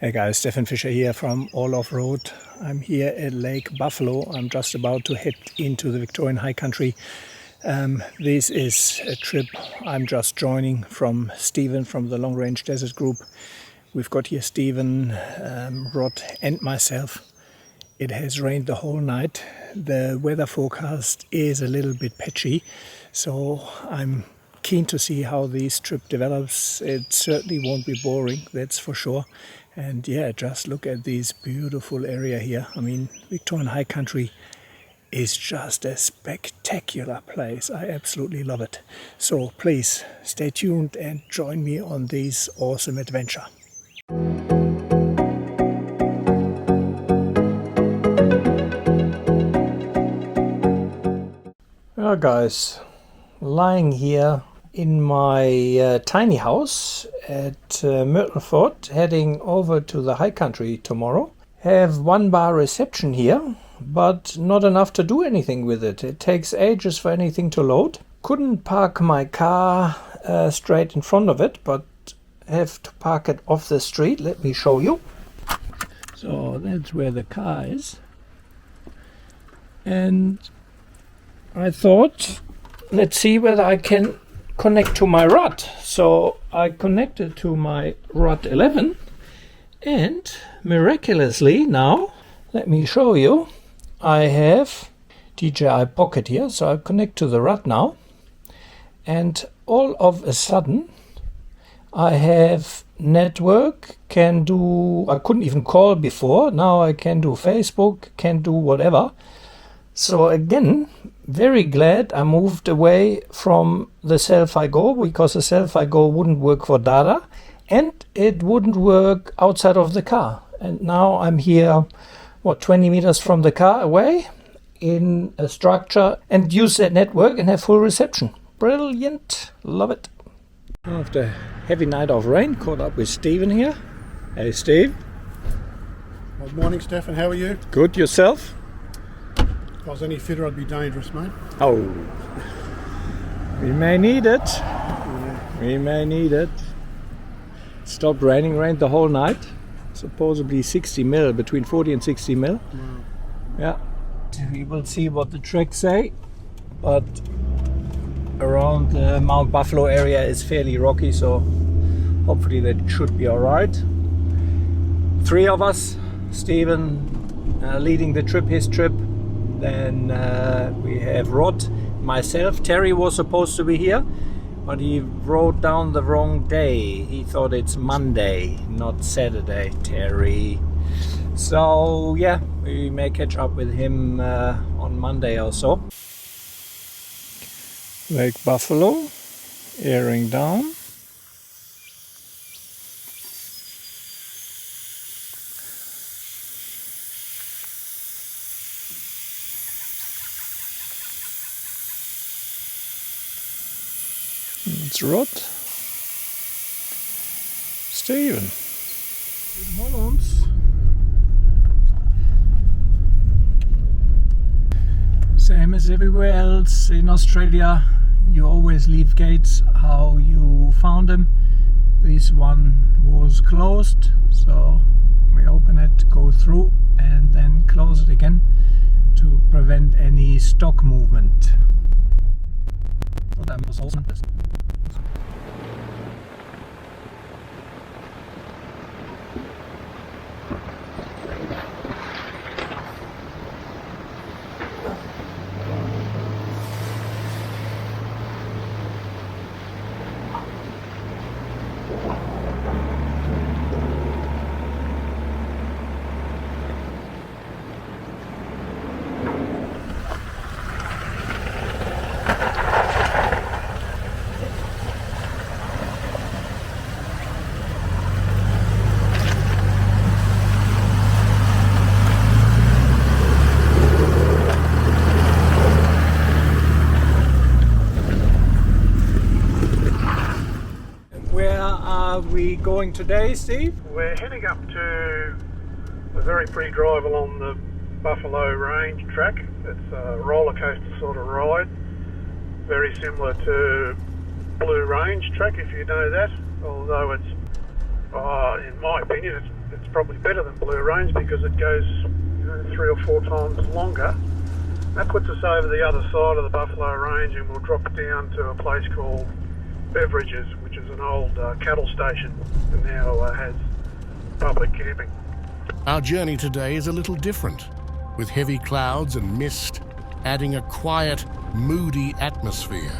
Hey guys, Stefan Fischer here from All Off Road. I'm here at Lake Buffalo. I'm just about to head into the Victorian High Country. This is a trip I'm just joining from Stephen from the Long Range Desert Group. We've got here Stephen, Rod and myself. It has rained the whole night. The weather forecast is a little bit patchy, so I'm keen to see how this trip develops. It certainly won't be boring, that's for sure. And yeah, just look at this beautiful area here. I mean, Victorian High Country is just a spectacular place. I absolutely love it. So please stay tuned and join me on this awesome adventure. Well guys, lying here in my tiny house at Myrtleford, heading over to the High Country tomorrow. Have one bar reception here, but not enough to do anything with it. It takes ages for anything to load. Couldn't park my car straight in front of it, but have to park it off the street. Let me show you. So that's where the car is. And I thought, let's see whether I can connect to my rod. So I connected to my rod 11, and miraculously now, let me show you, I have DJI Pocket here. So I connect to the rod now, and all of a sudden I have network, can do, I couldn't even call before, now I can do Facebook, can do whatever. So again, very glad I moved away from the Selfie Go, because the Selfie Go wouldn't work for data and it wouldn't work outside of the car. And now I'm here, 20 meters from the car away in a structure and use that network and have full reception. Brilliant, love it. After a heavy night of rain, caught up with Stephen here. Hey Steve. Good morning, Stefan. How are you? Good, yourself? If I was any fitter, I'd be dangerous, mate. Oh, we may need it. We may need it. Stopped raining, rained the whole night. Supposedly 60 mil, between 40 and 60 mil. Wow. Yeah, we will see what the tracks say, but around the Mount Buffalo area is fairly rocky, so hopefully that should be all right. 3 of us, Stephen leading the trip, his trip. Then we have Rod, myself. Terry was supposed to be here, but he wrote down the wrong day. He thought it's Monday, not Saturday, Terry. So yeah, we may catch up with him on Monday or so. Lake Buffalo, airing down. It's Rod. Stephen. Good mornings. Same as everywhere else in Australia, you always leave gates how you found them. This one was closed, so we open it, go through and then close it again to prevent any stock movement. So that was awesome. We going today, Steve? We're heading up to a very pretty drive along the Buffalo Range track. It's a roller coaster sort of ride, very similar to Blue Range track, if you know that, although it's In my opinion, it's probably better than Blue Range because it goes 3 or 4 times longer. That puts us over the other side of the Buffalo Range, and we'll drop down to a place called Beverages, which is an old cattle station and now has public camping. Our journey today is a little different, with heavy clouds and mist adding a quiet, moody atmosphere.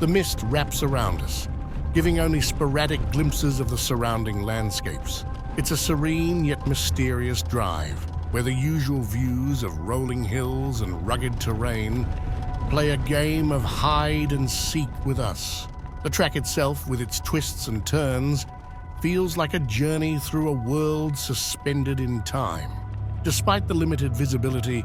The mist wraps around us, giving only sporadic glimpses of the surrounding landscapes. It's a serene yet mysterious drive, where the usual views of rolling hills and rugged terrain play a game of hide and seek with us. The track itself, with its twists and turns, feels like a journey through a world suspended in time. Despite the limited visibility,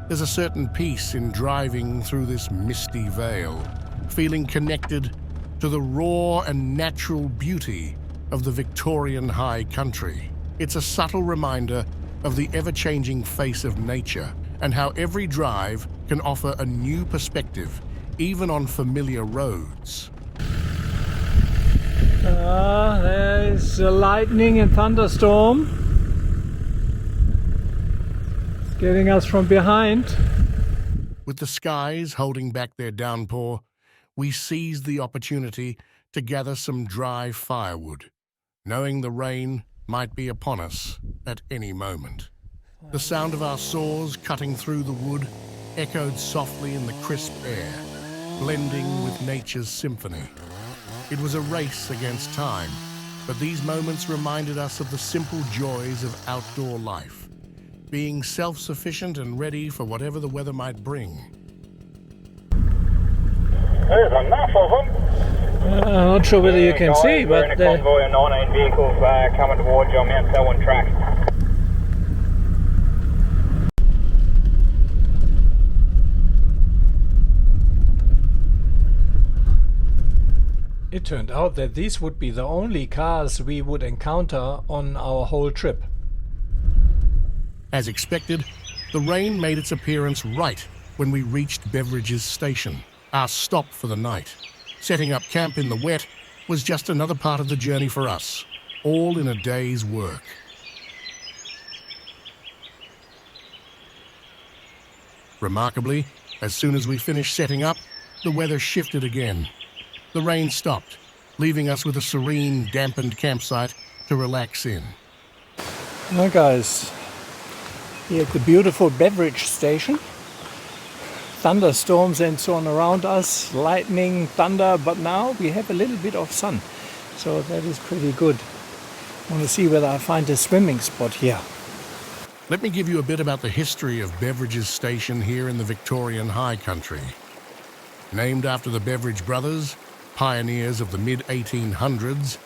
there's a certain peace in driving through this misty veil, feeling connected to the raw and natural beauty of the Victorian High Country. It's a subtle reminder of the ever-changing face of nature and how every drive can offer a new perspective, even on familiar roads. There's a lightning and thunderstorm. It's getting us from behind. With the skies holding back their downpour, we seized the opportunity to gather some dry firewood, knowing the rain might be upon us at any moment. The sound of our saws cutting through the wood echoed softly in the crisp air, blending with nature's symphony. It was a race against time, but these moments reminded us of the simple joys of outdoor life, being self-sufficient and ready for whatever the weather might bring. There's enough of them. I'm not sure whether you can see, we're but in a convoy of 19 vehicles coming towards you on Mount Selwyn Track. it turned out that these would be the only cars we would encounter on our whole trip. As expected, the rain made its appearance right when we reached Beverages Station, our stop for the night. Setting up camp in the wet was just another part of the journey for us, all in a day's work. Remarkably, as soon as we finished setting up, the weather shifted again. The rain stopped, leaving us with a serene, dampened campsite to relax in. Now guys, here at the beautiful Beveridge Station, thunderstorms and so on around us, lightning, thunder, but now we have a little bit of sun, so that is pretty good. I want to see whether I find a swimming spot here. Let me give you a bit about the history of Beverages Station here in the Victorian High Country. Named after the Beveridge brothers, pioneers of the mid-1800s,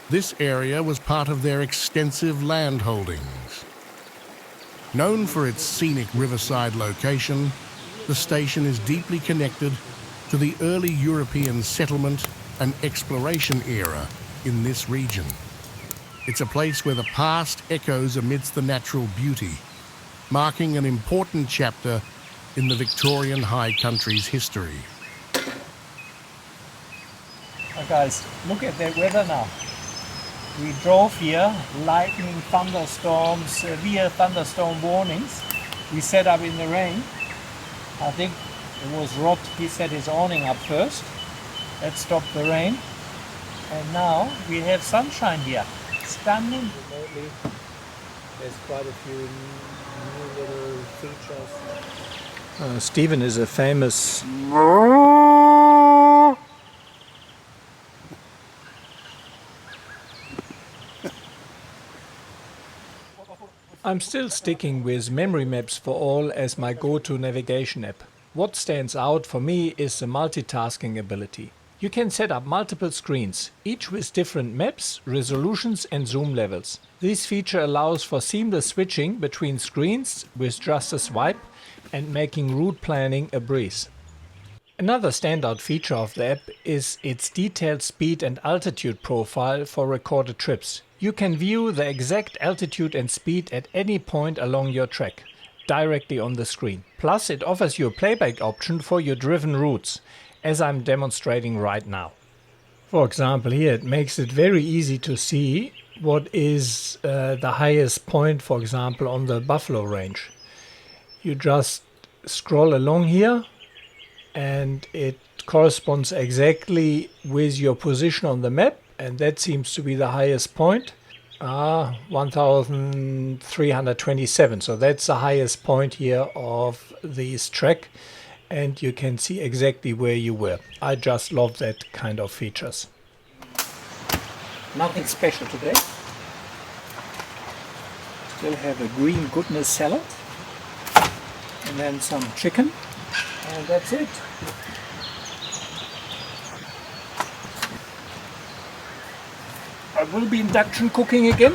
this area was part of their extensive land holdings. Known for its scenic riverside location, the station is deeply connected to the early European settlement and exploration era in this region. It's a place where the past echoes amidst the natural beauty, marking an important chapter in the Victorian High Country's history. Now guys, look at the weather now. We drove here, lightning, thunderstorms, severe thunderstorm warnings. We set up in the rain. I think it was Rod, he set his awning up first. That stopped the rain. And now we have sunshine here. Stunning. There's quite a few new little features. Stephen is a famous... I'm still sticking with Memory Maps for All as my go-to navigation app. What stands out for me is the multitasking ability. You can set up multiple screens, each with different maps, resolutions and zoom levels. This feature allows for seamless switching between screens with just a swipe and making route planning a breeze. Another standout feature of the app is its detailed speed and altitude profile for recorded trips. You can view the exact altitude and speed at any point along your track, directly on the screen. Plus, it offers you a playback option for your driven routes, as I'm demonstrating right now. For example, here it makes it very easy to see what is the highest point, for example, on the buffalo range. You just scroll along here and it corresponds exactly with your position on the map, and that seems to be the highest point. 1327, so that's the highest point here of this track, and you can see exactly where you were. I just love that kind of features. Nothing special today. Still have a green goodness salad and then some chicken, and that's it. I will be induction cooking again.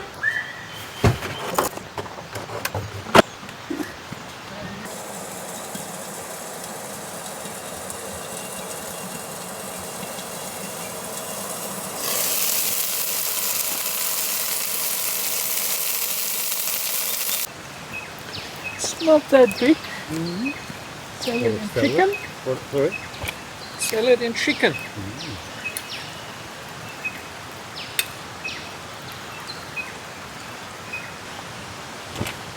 It's not that big. Salad and chicken. Sorry? Salad and chicken.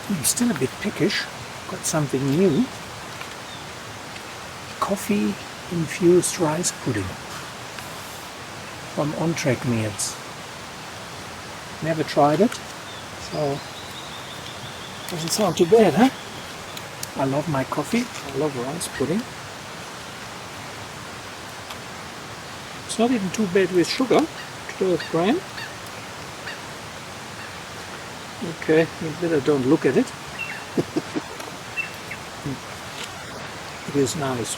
I'm still a bit pickish. Got something new. Coffee infused rice pudding from OnTrack meals. Never tried it, so doesn't sound too bad, huh? I love my coffee. I love rice pudding. It's not even too bad with sugar. 12 grams. Okay, you better don't look at it. It is nice.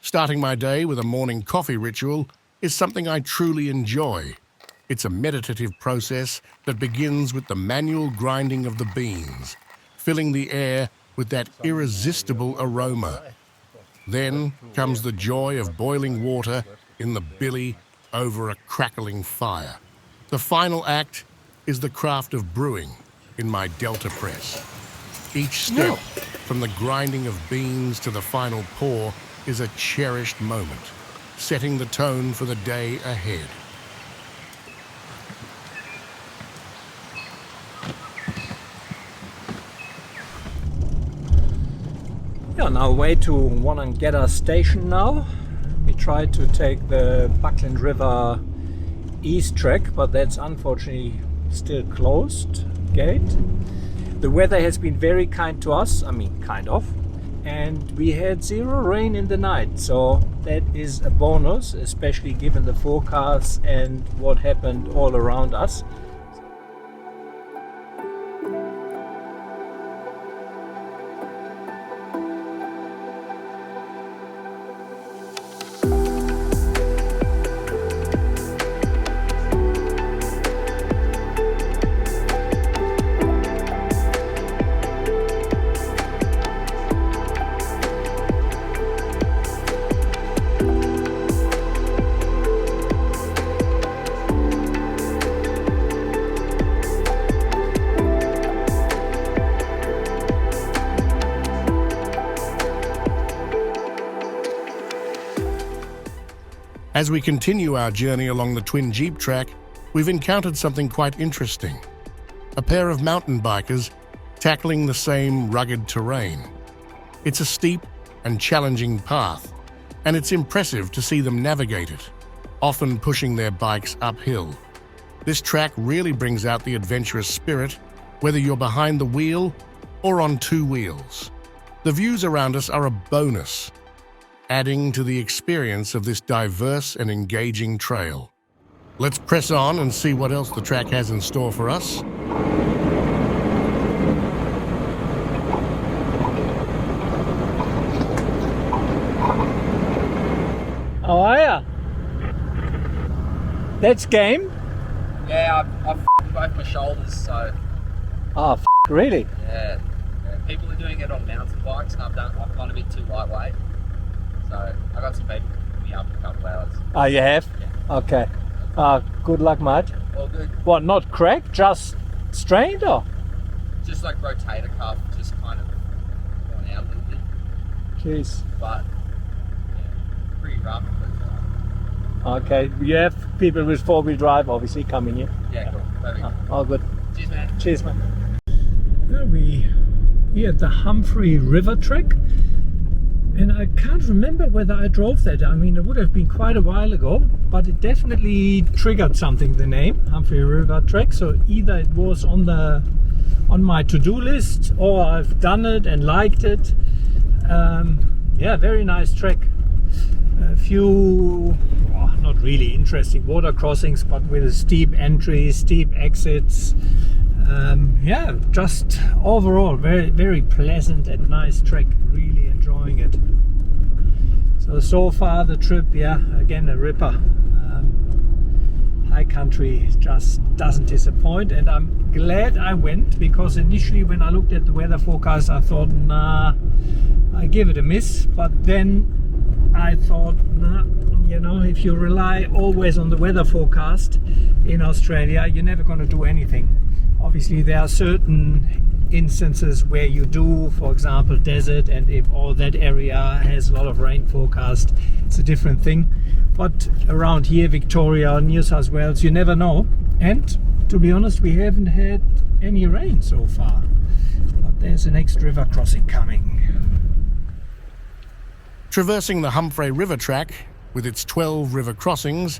Starting my day with a morning coffee ritual is something I truly enjoy. It's a meditative process that begins with the manual grinding of the beans, filling the air with that irresistible aroma. Then comes the joy of boiling water in the billy over a crackling fire. The final act is the craft of brewing in my Delta press. Each step, from the grinding of beans to the final pour, is a cherished moment, setting the tone for the day ahead. Yeah, on our way to Wonnangatta Station now. We tried to take the Buckland River East track, but that's unfortunately still closed gate. The weather has been very kind to us, I mean kind of, and we had zero rain in the night, so that is a bonus, especially given the forecast and what happened all around us. As we continue our journey along the twin Jeep track, we've encountered something quite interesting. A pair of mountain bikers tackling the same rugged terrain, It's a steep and challenging path, and it's impressive to see them navigate it, often pushing their bikes uphill. This track really brings out the adventurous spirit, whether you're behind the wheel or on two wheels. The views around us are a bonus, adding to the experience of this diverse and engaging trail. Let's press on and see what else the track has in store for us. How are ya? That's game? Yeah, I've both my shoulders, so Oh, really? yeah. People are doing it on mountain bikes, and I've gone a bit too lightweight. So I got some people picking me up in a couple of hours. Oh, you have? Yeah. Okay. Good luck, mate. All good. What, not cracked, just strained or? Just like rotator cuff, just kind of gone out a little bit. Jeez. But yeah, pretty rough. But, Okay, you have people with four-wheel drive obviously coming here. yeah, cool. Perfect. All good. Cheers, man. Cheers, man. We here at the Humfrey River Track, and I can't remember whether I drove that. I mean, it would have been quite a while ago, but it definitely triggered something, the name Humfrey River Track. So either it was on my to-do list, or I've done it and liked it. Yeah, very nice track. A few not really interesting water crossings, but with steep entries, steep exits. Yeah, just overall very, very pleasant and nice track. Really enjoying it. So far the trip, yeah, again a ripper. High Country just doesn't disappoint, and I'm glad I went, because initially when I looked at the weather forecast I thought, nah, I give it a miss, but then I thought, nah, you know, if you rely always on the weather forecast in Australia, you're never going to do anything. Obviously there are certain instances where you do, for example desert, and if all that area has a lot of rain forecast, it's a different thing. But around here, Victoria, New South Wales, you never know. And to be honest, we haven't had any rain so far, but there's a next river crossing coming. Traversing the Humfrey River Track, with its 12 river crossings,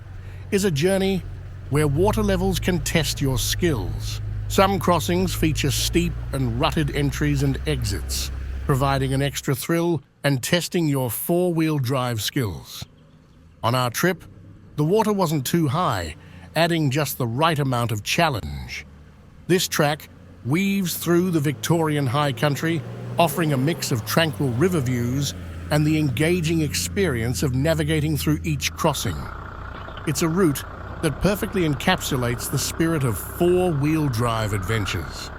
is a journey where water levels can test your skills. Some crossings feature steep and rutted entries and exits, providing an extra thrill and testing your four-wheel drive skills. On our trip, the water wasn't too high, adding just the right amount of challenge. This track weaves through the Victorian High Country, offering a mix of tranquil river views and the engaging experience of navigating through each crossing. It's a route that perfectly encapsulates the spirit of four-wheel drive adventures.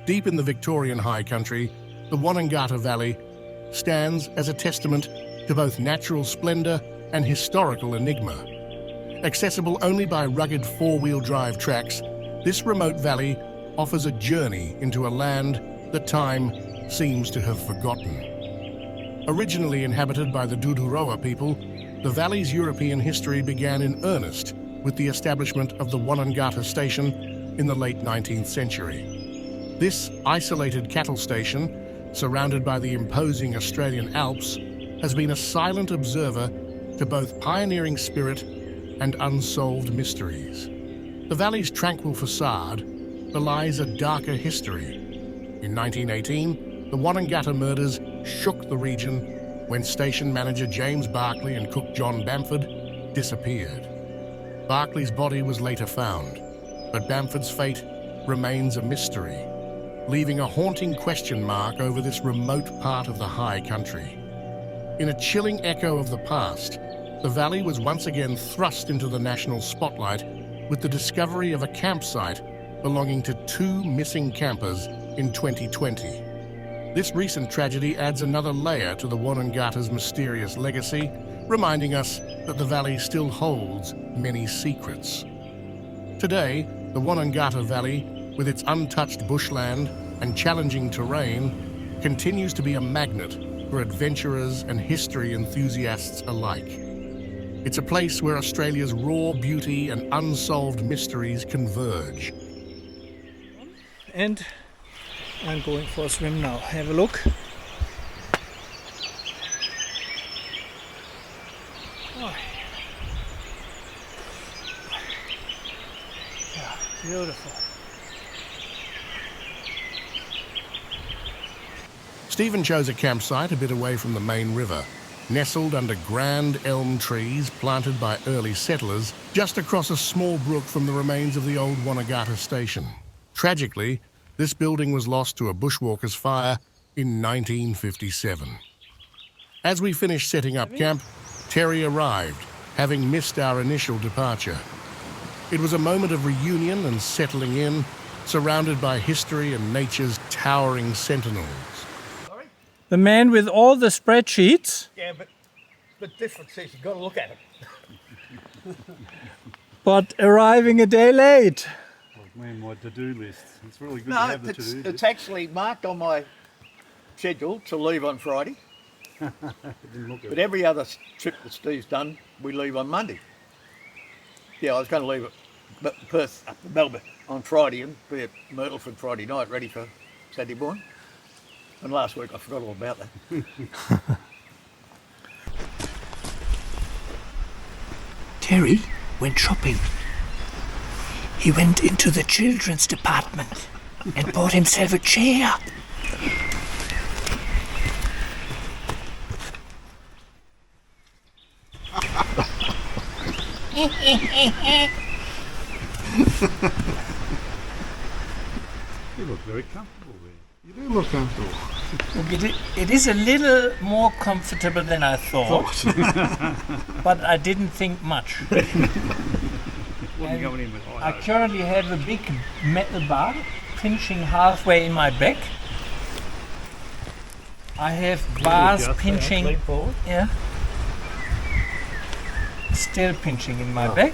Deep in the Victorian High Country, the Wonnangatta Valley stands as a testament to both natural splendour and historical enigma. Accessible only by rugged four-wheel drive tracks, this remote valley offers a journey into a land that time seems to have forgotten. Originally inhabited by the Duduroa people, the valley's European history began in earnest with the establishment of the Wonnangatta Station in the late 19th century. This isolated cattle station, surrounded by the imposing Australian Alps, has been a silent observer to both pioneering spirit and unsolved mysteries. The valley's tranquil facade belies a darker history. In 1918, the Wonnangatta murders shook the region when station manager James Barclay and cook John Bamford disappeared. Barclay's body was later found, but Bamford's fate remains a mystery. leaving a haunting question mark over this remote part of the high country. In a chilling echo of the past, the valley was once again thrust into the national spotlight with the discovery of a campsite belonging to 2 missing campers in 2020. This recent tragedy adds another layer to the Wonnangatta's mysterious legacy, reminding us that the valley still holds many secrets. Today, the Wonnangatta Valley, with its untouched bushland and challenging terrain, continues to be a magnet for adventurers and history enthusiasts alike. It's a place where Australia's raw beauty and unsolved mysteries converge. And I'm going for a swim now. Have a look. Oh. Yeah, beautiful. Stephen chose a campsite a bit away from the main river, nestled under grand elm trees planted by early settlers just across a small brook from the remains of the old Wonnangatta Station. Tragically, this building was lost to a bushwalker's fire in 1957. As we finished setting up camp, Terry arrived, having missed our initial departure. It was a moment of reunion and settling in, surrounded by history and nature's towering sentinels. The man with all the spreadsheets. Yeah, but the difference is you've got to look at it. But arriving a day late. Man, my to-do list. It's really good to No, have the to-do list. it's actually marked on my schedule to leave on Friday. Didn't look at But it. every other trip that Steve's done, we leave on Monday. Yeah, I was going to leave at Perth, up to Melbourne on Friday and be at Myrtleford Friday night, ready for Saturday morning. And last week I forgot all about that. Terry went shopping. He went into the children's department and bought himself a chair. You look very comfortable there. You do look comfortable. It is a little more comfortable than I thought, but I didn't think much. Wasn't going in with I currently have a big metal bar pinching halfway in my back. I have bars pinching, yeah, still pinching in my back.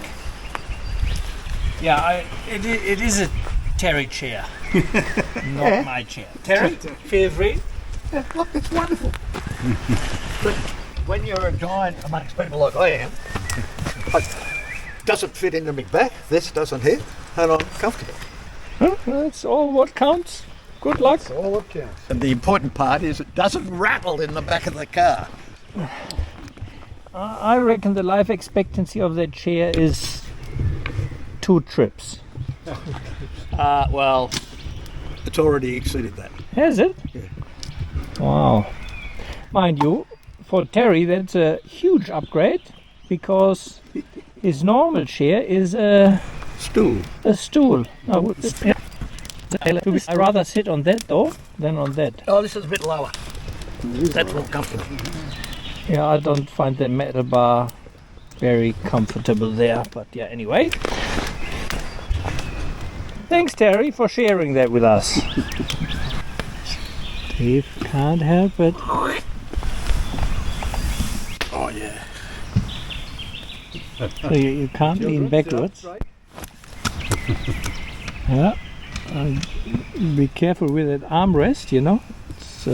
Yeah, it is a Terry chair, not my chair. Terry, feel free. Yeah, look, it's wonderful. But when you're a giant amongst people like I am, it doesn't fit into my back, this doesn't here, and I'm comfortable. That's all what counts. Good luck. That's all it counts. And the important part is it doesn't rattle in the back of the car. I reckon the life expectancy of that chair is 2 trips. Well, it's already exceeded that. Has it? Yeah. Wow. Mind you, for Terry that's a huge upgrade because his normal chair is a Stool. stool. I'd rather sit on that though than on that. Oh, this is a bit lower. That's more comfortable. Yeah, I don't find the metal bar very comfortable there, but yeah, anyway. Thanks, Terry, for sharing that with us. Steve can't help it. Oh, yeah. So you can't lean backwards. Yeah. Be careful with that armrest, you know. It's,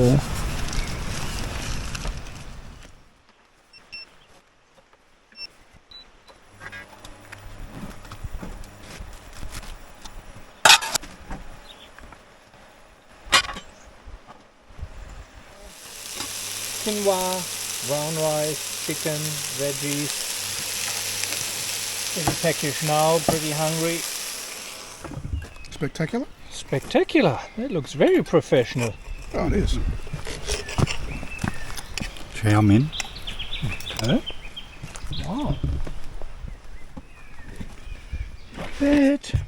quinoa, brown rice, chicken, veggies. In the package now, pretty hungry. Spectacular? Spectacular. That looks very professional. Oh, it is. Chow mein. Huh? Wow. Not bad.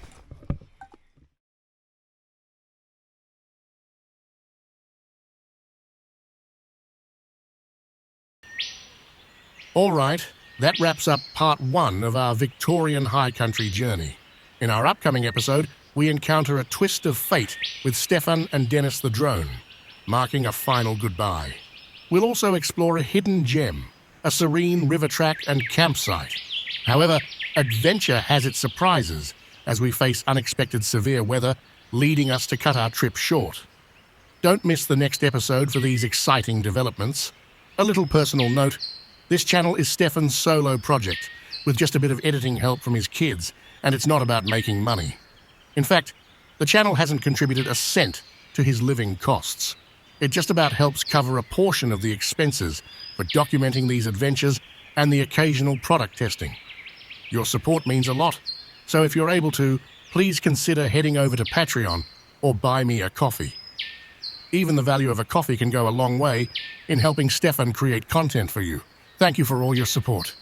All right, that wraps up part 1 of our Victorian High Country journey. In our upcoming episode, we encounter a twist of fate with Stefan and Dennis the drone, marking a final goodbye. We'll also explore a hidden gem, a serene river track and campsite. However, adventure has its surprises as we face unexpected severe weather, leading us to cut our trip short. Don't miss the next episode for these exciting developments. A little personal note, this channel is Stefan's solo project, with just a bit of editing help from his kids, and it's not about making money. In fact, the channel hasn't contributed a cent to his living costs. It just about helps cover a portion of the expenses for documenting these adventures and the occasional product testing. Your support means a lot, so if you're able to, please consider heading over to Patreon or buy me a coffee. Even the value of a coffee can go a long way in helping Stefan create content for you. Thank you for all your support.